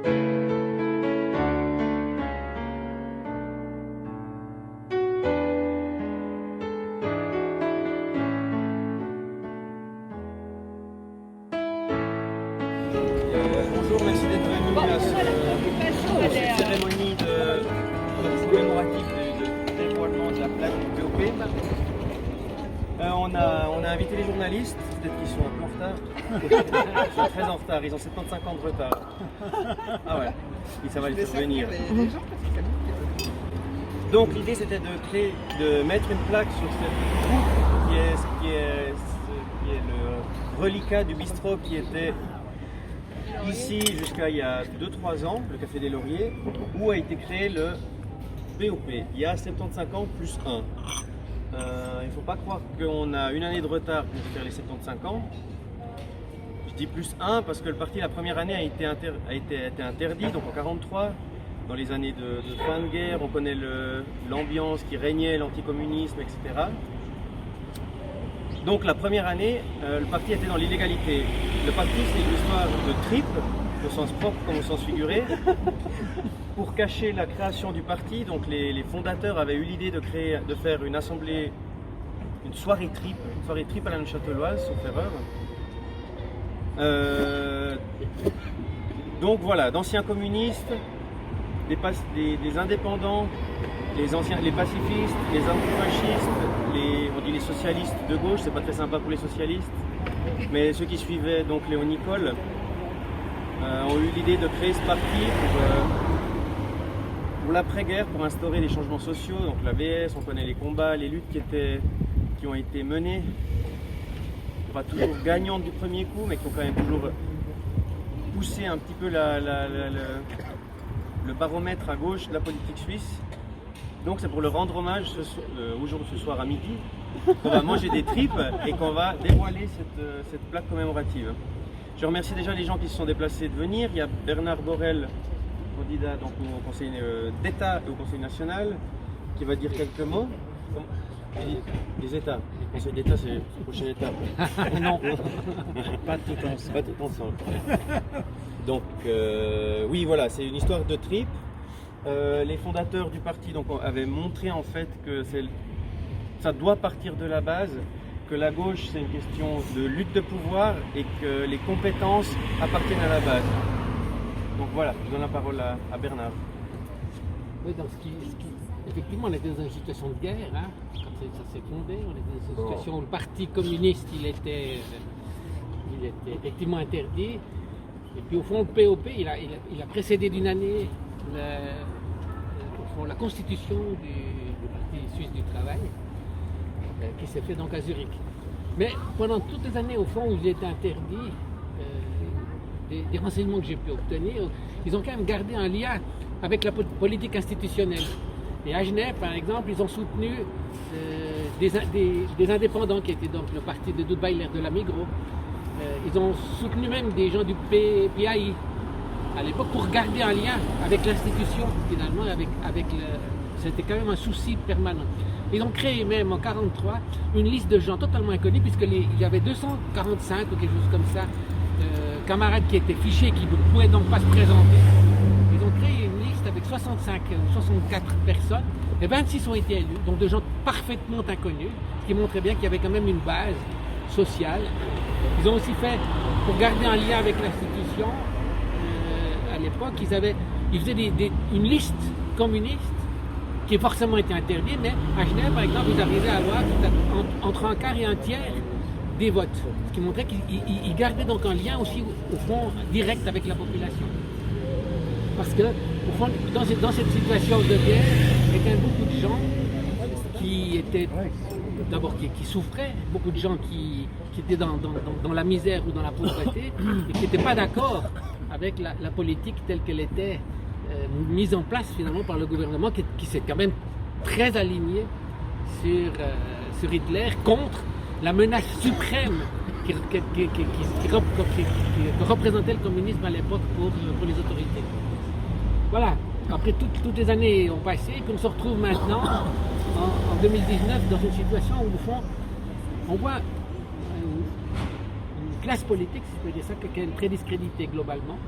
Bonjour, merci d'être venu à cette cérémonie commémorative du dévoilement de la plaque du POP. On a invité les journalistes, peut-être qu'ils sont un peu en retard. Ils sont très en retard, ils ont 75 ans de retard. Ah ouais, et ça va les faire venir. Donc l'idée c'était de mettre une plaque sur cette route qui est le reliquat du bistrot qui était ici jusqu'à il y a 2-3 ans, le Café des Lauriers, où a été créé le POP. Il y a 75 ans plus 1. Il ne faut pas croire qu'on a une année de retard pour faire les 75 ans. Je dis plus 1 parce que le parti la première année a été interdit, donc en 1943, dans les années de fin de guerre, on connaît l'ambiance qui régnait, l'anticommunisme, etc. Donc la première année, le parti était dans l'illégalité. Le parti, c'est une histoire de tripe, au sens propre comme au sens figuré. Pour cacher la création du parti, donc les fondateurs avaient eu l'idée de faire une assemblée, une soirée tripe à la Neuchâteloise, sauf erreur. Donc voilà, d'anciens communistes, des indépendants, les pacifistes, les antifascistes, on dit les socialistes de gauche, c'est pas très sympa pour les socialistes, mais ceux qui suivaient donc Léon Nicole ont eu l'idée de créer ce parti pour l'après-guerre, pour instaurer des changements sociaux. Donc la VS, on connaît les combats, les luttes qui ont été menées, pas toujours gagnantes du premier coup, mais qui ont quand même toujours poussé un petit peu le baromètre à gauche de la politique suisse. Donc c'est pour le rendre hommage ce soir à midi, qu'on va manger des tripes et qu'on va dévoiler cette plaque commémorative. Je remercie déjà les gens qui se sont déplacés de venir. Il y a Bernard Borel, candidat donc, au Conseil d'État et au Conseil national, qui va dire quelques mots. Les États. Le Conseil d'État, c'est la prochaine étape. Non, pas tout ensemble. Pas tout ensemble. Donc, oui, voilà, c'est une histoire de tripes. Les fondateurs du parti donc, avaient montré en fait que ça doit partir de la base, que la gauche c'est une question de lutte de pouvoir et que les compétences appartiennent à la base. Donc voilà, je donne la parole à Bernard. Oui, donc effectivement, on était dans une situation de guerre, hein, quand ça s'est fondé, on était dans une situation où le parti communiste il était effectivement interdit. Et puis au fond, le POP, il a précédé d'une année la constitution du Parti suisse du travail, qui s'est fait donc à Zurich. Mais pendant toutes les années, au fond, où il était interdit, des renseignements que j'ai pu obtenir, ils ont quand même gardé un lien avec la politique institutionnelle. Et à Genève, par exemple, ils ont soutenu des indépendants qui étaient donc le parti de Dudweiler de la Migros. Ils ont soutenu même des gens du PAI à l'époque pour garder un lien avec l'institution, finalement, c'était quand même un souci permanent. Ils ont créé même en 1943 une liste de gens totalement inconnus, puisqu'il y avait 245 ou quelque chose comme ça, camarades qui étaient fichés, qui ne pouvaient donc pas se présenter. Ils ont créé une liste avec 65 ou 64 personnes, et 26 ont été élus, donc de gens parfaitement inconnus, ce qui montrait bien qu'il y avait quand même une base sociale. Ils ont aussi fait, pour garder un lien avec l'institution, à l'époque, ils faisaient une liste communiste qui forcément était interdite, mais à Genève, par exemple, ils arrivaient à avoir entre un quart et un tiers des votes, ce qui montrait qu'ils gardaient donc un lien aussi, au fond, direct avec la population. Parce que, au fond, dans cette situation de guerre, il y avait quand même beaucoup de gens qui étaient, d'abord qui souffraient, beaucoup de gens qui étaient dans la misère ou dans la pauvreté, et qui n'étaient pas d'accord avec la politique telle qu'elle était mise en place finalement par le gouvernement, qui s'est quand même très aligné sur Hitler, contre la menace suprême qui représentait le communisme à l'époque pour les autorités. Voilà, après toutes les années ont passé, et puis on se retrouve maintenant en 2019 dans une situation où au fond on voit une classe politique, si je peux dire ça, qui est très discréditée globalement,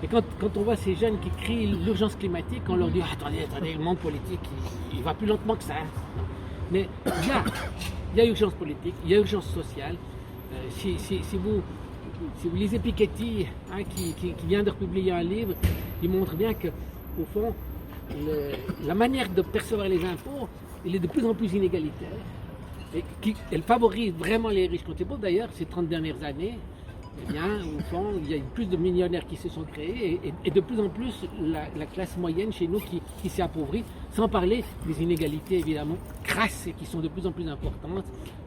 Et quand on voit ces jeunes qui crient l'urgence climatique, on leur dit attendez, le monde politique, il va plus lentement que ça. Mais il y a urgence politique, il y a urgence sociale. Si vous lisez Piketty, qui vient de republier un livre, il montre bien que, au fond, la manière de percevoir les impôts, elle est de plus en plus inégalitaire. Et elle favorise vraiment les riches. Quand c'est beau d'ailleurs, ces 30 dernières années, eh bien, au fond, il y a plus de millionnaires qui se sont créés et de plus en plus la classe moyenne chez nous qui s'est appauvrie, sans parler des inégalités évidemment crasses et qui sont de plus en plus importantes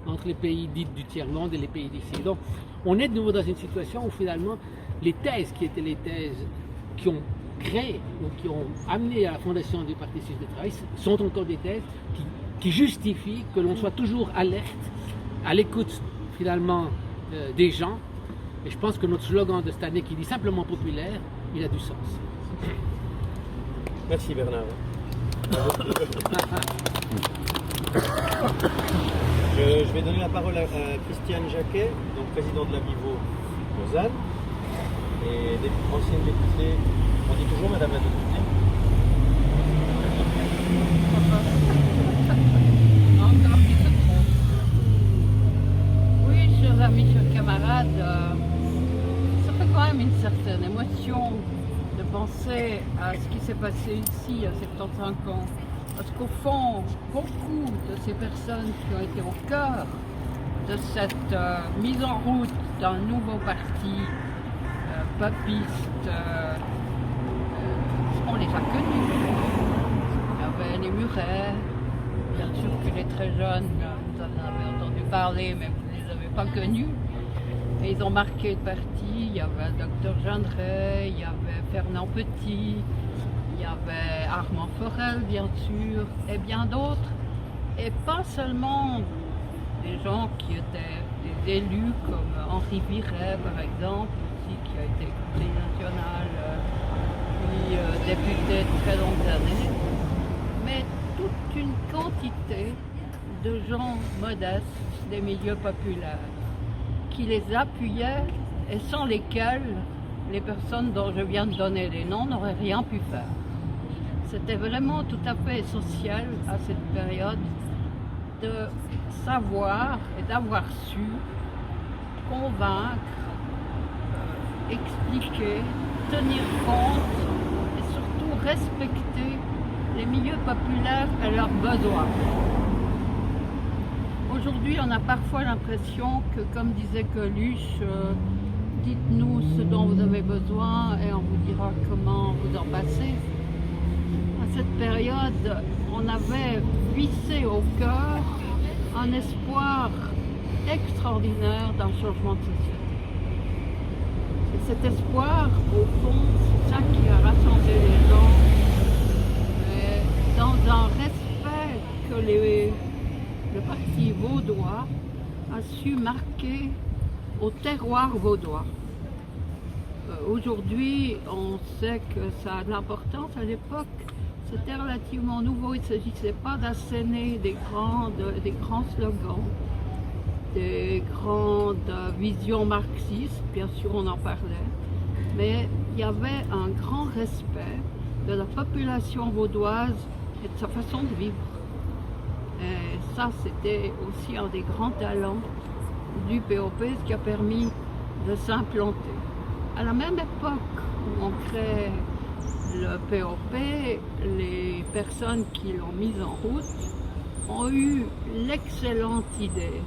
entre les pays dits du tiers-monde et les pays d'ici. Donc, on est de nouveau dans une situation où finalement, les thèses qui étaient les thèses qui ont créé ou qui ont amené à la fondation du Parti suisse du travail sont encore des thèses qui justifient que l'on soit toujours alerte, à l'écoute finalement des gens. Et je pense que notre slogan de cette année qui dit simplement populaire, il a du sens. Merci Bernard. Je vais donner la parole à Christiane Jacquet, donc président de la Vivo Lausanne, et ancienne députée. On dit toujours Madame la députée. Oui, chers amis, chers camarades, ça fait quand même une certaine émotion de penser à ce qui s'est passé ici il y a 75 ans. Parce qu'au fond, beaucoup de ces personnes qui ont été au cœur de cette mise en route d'un nouveau parti papiste, on les a connus. Il y avait les Muret, bien sûr que les très jeunes, vous en avez entendu parler, mais vous ne les avez pas connus. Et ils ont marqué le parti. Il y avait le docteur Gendret, il y avait Fernand Petit, il y avait Armand Forel, bien sûr, et bien d'autres. Et pas seulement des gens qui étaient des élus comme Henri Viret, par exemple, aussi, qui a été conseiller national, puis député de très longues années, mais toute une quantité de gens modestes des milieux populaires qui les appuyaient et sans lesquels les personnes dont je viens de donner les noms n'auraient rien pu faire. C'était vraiment tout à fait essentiel à cette période de savoir et d'avoir su convaincre, expliquer, tenir compte et surtout respecter les milieux populaires et leurs besoins. Aujourd'hui, on a parfois l'impression que, comme disait Coluche, dites-nous ce dont vous avez besoin et on vous dira comment vous en passez. À cette période, on avait vissé au cœur un espoir extraordinaire d'un changement de société. Et cet espoir, au fond, c'est ça qui a rassemblé les gens, dans un respect que le parti vaudois a su marquer au terroir vaudois. Aujourd'hui, on sait que ça a de l'importance. À l'époque, c'était relativement nouveau. Il ne s'agissait pas d'asséner des grands slogans, des grandes visions marxistes, bien sûr on en parlait, mais il y avait un grand respect de la population vaudoise et de sa façon de vivre. Et ça, c'était aussi un des grands talents du POP, ce qui a permis de s'implanter. À la même époque où on crée le POP, les personnes qui l'ont mise en route ont eu l'excellente idée,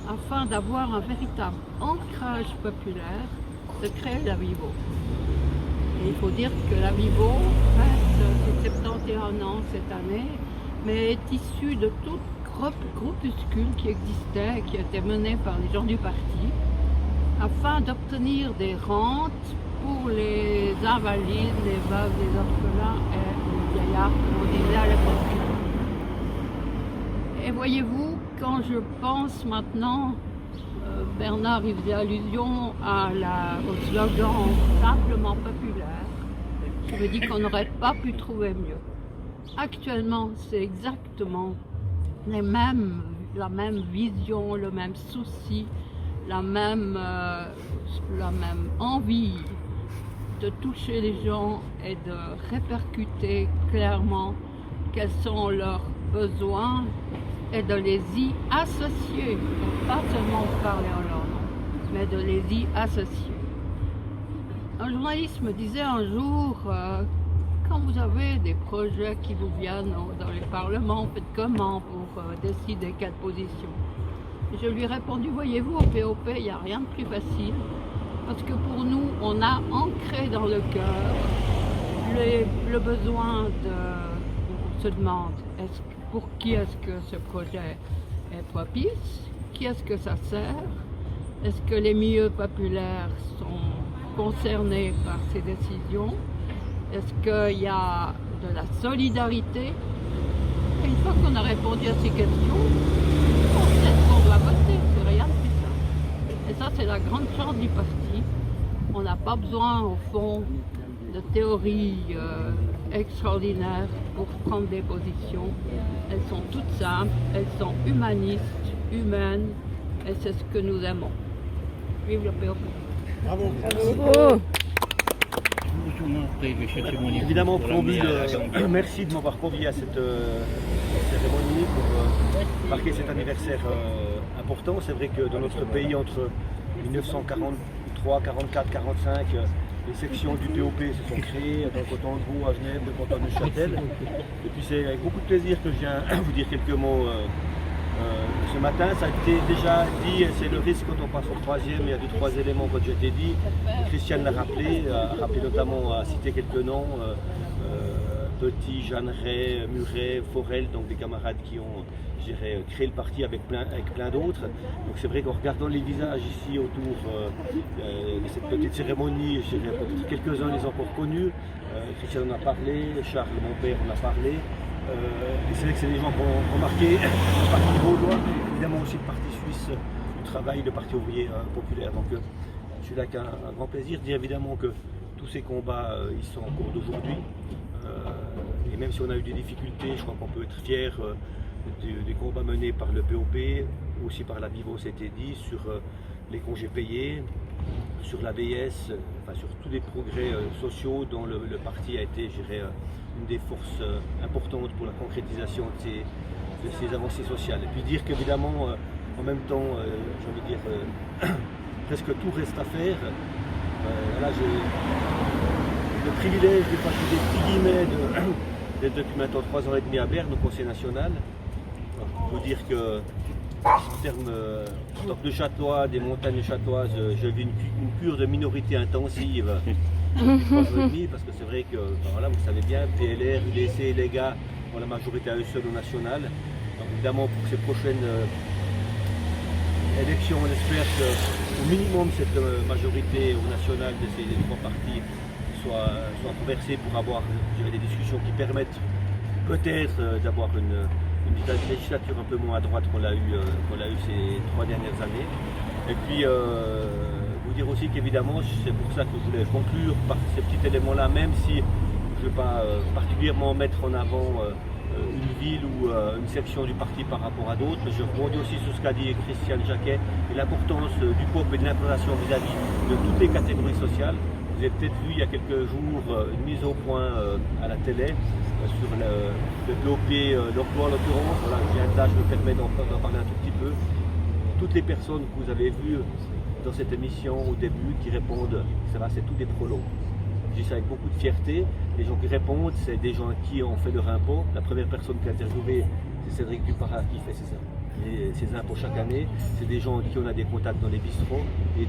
afin d'avoir un véritable ancrage populaire, de créer la Vivo. Et il faut dire que la Vivo reste 71 ans cette année, mais est issue de tout groupuscule qui existait, qui était mené par les gens du parti, afin d'obtenir des rentes pour les invalides, les veuves, les orphelins et les vieillards, comme on disait à l'époque. Et voyez-vous, quand je pense maintenant, Bernard il faisait allusion au slogan simplement populaire, je me dis qu'on n'aurait pas pu trouver mieux. Actuellement, c'est exactement la même vision, le même souci, la même envie de toucher les gens et de répercuter clairement quels sont leurs besoins et de les y associer, donc pas seulement parler en leur nom, mais de les y associer. Un journaliste me disait un jour, quand vous avez des projets qui vous viennent dans les parlements, faites comment pour décider quelle position? Et je lui ai répondu, voyez-vous, au POP, il n'y a rien de plus facile, parce que pour nous, on a ancré dans le cœur le besoin de... On se demande, pour qui est-ce que ce projet est propice? Qui est-ce que ça sert? Est-ce que les milieux populaires sont concernés par ces décisions? Est-ce qu'il y a de la solidarité? Et une fois qu'on a répondu à ces questions, on sait ce qu'on doit voter, c'est rien de plus simple. Et ça, c'est la grande chance du parti. On n'a pas besoin, au fond, de théories extraordinaires pour prendre des positions. Elles sont toutes simples, elles sont humanistes, humaines, et c'est ce que nous aimons. Vive le POP. Bravo. Oh. Évidemment, préambule, merci de m'avoir convié à cette cérémonie pour marquer cet anniversaire important. C'est vrai que dans notre pays, entre 1943, 44, 45, les sections du POP se sont créées dans le canton de Vaud, à Genève, le canton de Neuchâtel. Et puis c'est avec beaucoup de plaisir que je viens vous dire quelques mots ce matin. Ça a été déjà dit, c'est le risque quand on passe au troisième. Il y a 2-3 éléments que j'ai été dit. Christiane l'a rappelé, notamment, a cité quelques noms. Petit, Jeanneret, Muret, Forel, donc des camarades qui ont, je dirais, créé le parti avec plein d'autres. Donc c'est vrai qu'en regardant les visages ici autour de cette petite cérémonie, je dirais peut-être quelques-uns les ont encore connus. Christian en a parlé, Charles, mon père, en a parlé. Et c'est vrai que c'est des gens qui ont marqué le parti vaudois, évidemment aussi le parti suisse du travail, le parti ouvrier populaire. Donc je suis là avec un grand plaisir de dire évidemment que tous ces combats, ils sont en cours d'aujourd'hui. Et même si on a eu des difficultés, je crois qu'on peut être fier des combats menés par le POP, aussi par la Vivo, c'était dit, sur les congés payés, sur l'ABS, enfin sur tous les progrès sociaux dont le parti a été, je dirais, une des forces importantes pour la concrétisation de ces avancées sociales. Et puis dire qu'évidemment, en même temps, j'ai envie de dire, presque tout reste à faire. Là, j'ai le privilège, des petits guillemets, d'être depuis maintenant 3 ans et demi à Berne, au Conseil national. Il faut dire que, en termes de châtelois, des montagnes châteloises, je vis une cure de minorité intensive depuis 3 ans et demi, parce que c'est vrai que, voilà, vous savez bien, PLR, UDC, les gars ont la majorité à eux seuls au national. Donc, évidemment, pour ces prochaines élections, on espère qu'au minimum cette majorité au national de ces 3 partis soit conversée pour avoir, je dirais, des discussions qui permettent peut-être d'avoir une législature un peu moins à droite qu'on l'a eu ces 3 dernières années. Et puis vous dire aussi qu'évidemment, c'est pour ça que je voulais conclure par ces petits éléments-là, même si je ne veux pas particulièrement mettre en avant une ville ou une section du parti par rapport à d'autres, mais je rebondis aussi sur ce qu'a dit Christiane Jacquet et l'importance du peuple et de l'implantation vis-à-vis de toutes les catégories sociales. Vous avez peut-être vu il y a quelques jours une mise au point à la télé sur le POP, l'emploi en l'occurrence. Voilà, là, je me permets d'en parler un tout petit peu. Toutes les personnes que vous avez vues dans cette émission au début qui répondent, ça va, c'est tous des prolos. Je dis ça avec beaucoup de fierté. Les gens qui répondent, c'est des gens qui ont fait leur impôt. La première personne qui a interviewé, c'est Cédric Duparat qui fait ses impôts chaque année. C'est des gens avec qui on a des contacts dans les bistrots. Et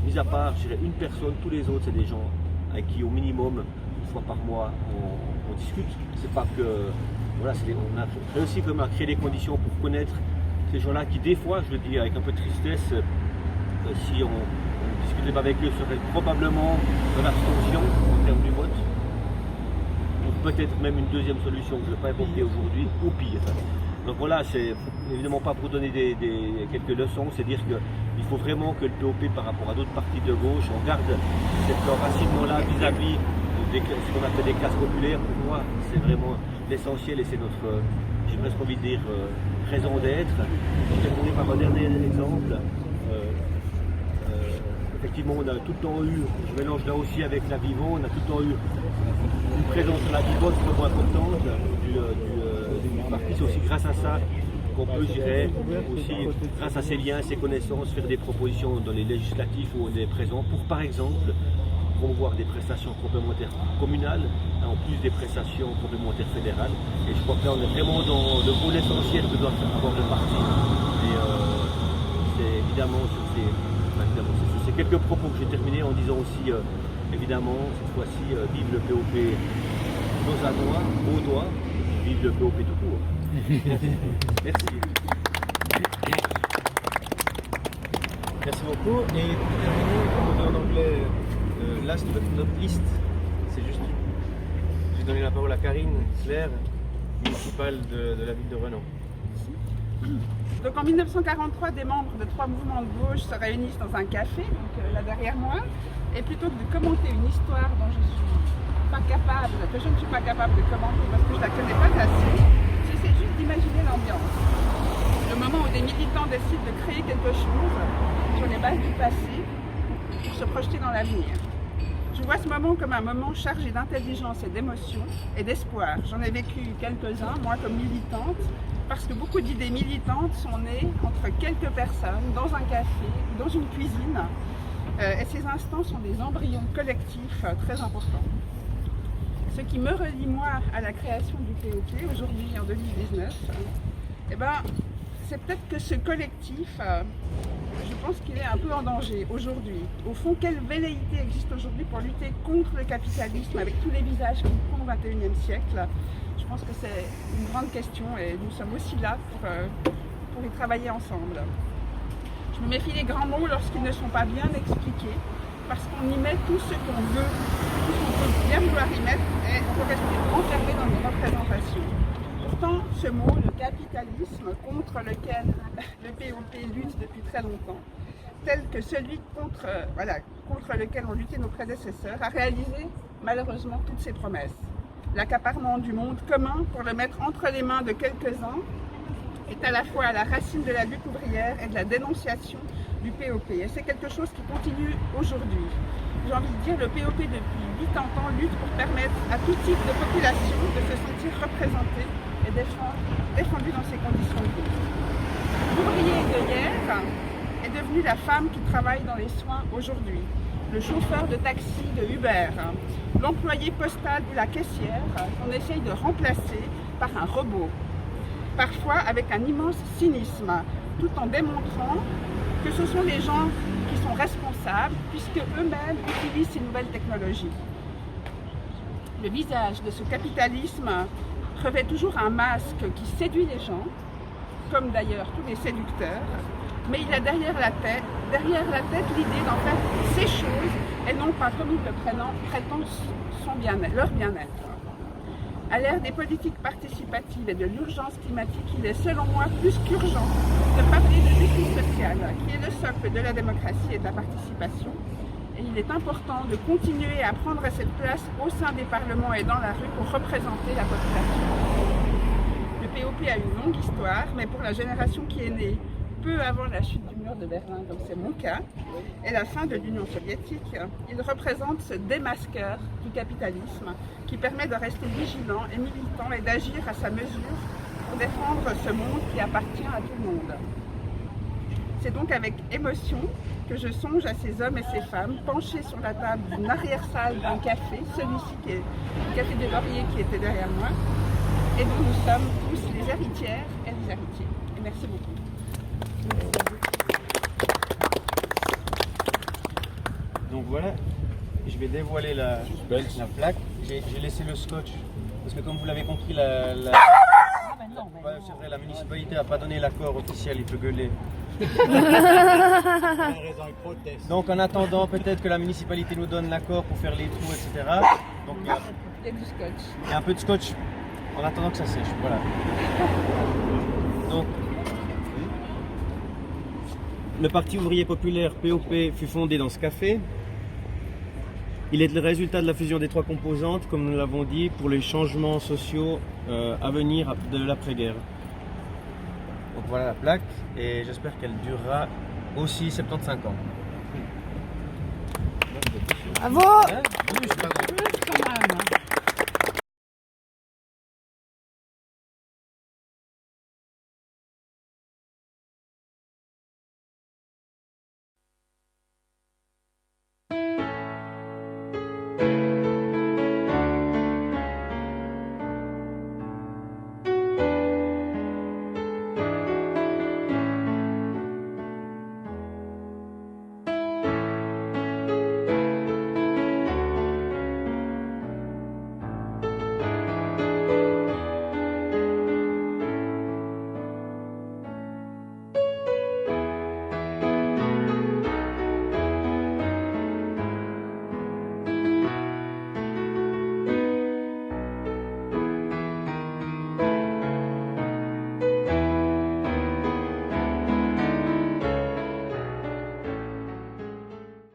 mis à part, je dirais, une personne, tous les autres, c'est des gens avec qui au minimum, une fois par mois, on discute. C'est pas que, voilà, on a réussi quand même à créer les conditions pour connaître ces gens-là qui, des fois, je le dis avec un peu de tristesse, si on discutait avec eux, seraient probablement dans l'abstention en termes du vote, ou peut-être même une deuxième solution que je ne vais pas évoquer aujourd'hui, ou pire. Donc voilà, c'est évidemment pas pour donner quelques leçons, c'est dire qu'il faut vraiment que le POP par rapport à d'autres partis de gauche, on garde cet enracinement-là vis-à-vis de ce qu'on appelle des classes populaires. Pour moi, c'est vraiment l'essentiel et c'est notre, j'ai presque envie de dire, raison d'être. Je terminerai par un dernier exemple. effectivement, on a tout le temps eu, je mélange là aussi avec la Vivo, on a tout le temps eu une présence de la Vivo extrêmement importante du parti. C'est aussi grâce à ça qu'on peut, je dirais, aussi grâce à ces liens, ces connaissances, faire des propositions dans les législatifs où on est présent pour, par exemple, promouvoir des prestations complémentaires communales, en plus des prestations complémentaires fédérales. Et je crois que là, on est vraiment dans le rôle essentiel que doit avoir le parti. Et c'est évidemment sur ces quelques propos que j'ai terminés en disant aussi, évidemment, cette fois-ci, vive le POP lausannois, vaudois, vive le POP tout court. Merci. Merci beaucoup. Et pour terminer, comme on dit en anglais, last but not least, c'est juste. J'ai donné la parole à Karine Claire, municipale de la ville de Renan. Donc en 1943, des membres de 3 mouvements de gauche se réunissent dans un café, donc là derrière moi, et plutôt que de commenter une histoire dont je ne suis pas capable de commenter parce que je ne la connais pas assez, j'essaie juste d'imaginer l'ambiance. Le moment où des militants décident de créer quelque chose sur les bases du passé pour se projeter dans l'avenir. Je vois ce moment comme un moment chargé d'intelligence et d'émotion et d'espoir. J'en ai vécu quelques-uns, moi comme militante, parce que beaucoup d'idées militantes sont nées entre quelques personnes, dans un café, dans une cuisine. Et ces instants sont des embryons collectifs très importants. Ce qui me relie, moi, à la création du POP, aujourd'hui en 2019, c'est peut-être que ce collectif, je pense qu'il est un peu en danger aujourd'hui. Au fond, quelle velléité existe aujourd'hui pour lutter contre le capitalisme avec tous les visages qu'il prend au XXIe siècle? Je pense que c'est une grande question et nous sommes aussi là pour y travailler ensemble. Je me méfie des grands mots lorsqu'ils ne sont pas bien expliqués, parce qu'on y met tout ce qu'on veut, tout ce qu'on peut bien vouloir y mettre, et on peut rester enfermé dans nos représentations. Pourtant, ce mot, le capitalisme, contre lequel le POP lutte depuis très longtemps, tel que celui contre lequel ont lutté nos prédécesseurs, a réalisé malheureusement toutes ses promesses. L'accaparement du monde commun pour le mettre entre les mains de quelques-uns est à la fois à la racine de la lutte ouvrière et de la dénonciation du POP. Et c'est quelque chose qui continue aujourd'hui. J'ai envie de dire, le POP depuis 80 ans lutte pour permettre à tout type de population de se sentir représenté et défendu dans ces conditions de vie. L'ouvrier de hier est devenu la femme qui travaille dans les soins aujourd'hui, le chauffeur de taxi de Uber, l'employé postal ou la caissière qu'on essaye de remplacer par un robot, parfois avec un immense cynisme, tout en démontrant que ce sont les gens qui sont responsables puisque eux-mêmes utilisent ces nouvelles technologies. Le visage de ce capitalisme revêt toujours un masque qui séduit les gens, comme d'ailleurs tous les séducteurs, mais il a derrière la tête l'idée d'en faire ces choses et non pas comme ils le prétendent leur bien-être. À l'ère des politiques participatives et de l'urgence climatique, il est selon moi plus qu'urgent de parler de justice sociale, qui est le socle de la démocratie et de la participation. Et il est important de continuer à prendre cette place au sein des parlements et dans la rue pour représenter la population. Le POP a une longue histoire, mais pour la génération qui est née peu avant la chute du mur de Berlin, comme c'est mon cas, et la fin de l'Union soviétique, il représente ce démasqueur du capitalisme qui permet de rester vigilant et militant et d'agir à sa mesure pour défendre ce monde qui appartient à tout le monde. C'est donc avec émotion que je songe à ces hommes et ces femmes penchés sur la table d'une arrière-salle d'un café, celui-ci qui est le café des Lauriers qui était derrière moi, et dont nous sommes tous les héritières et les héritiers. Et merci beaucoup. Donc voilà, je vais dévoiler la plaque. J'ai laissé le scotch parce que comme vous l'avez compris, c'est vrai, la municipalité n'a pas donné l'accord officiel, il peut gueuler. Donc en attendant peut-être que la municipalité nous donne l'accord pour faire les trous, etc. Donc Il y a du scotch. il y a un peu de scotch en attendant que ça sèche. Voilà. Donc le Parti ouvrier populaire POP fut fondé dans ce café. Il est le résultat de la fusion des 3 composantes, comme nous l'avons dit, pour les changements sociaux à venir de l'après-guerre. Donc voilà la plaque, et j'espère qu'elle durera aussi 75 ans. Bravo! Hein? Plus, bravo. Plus quand même.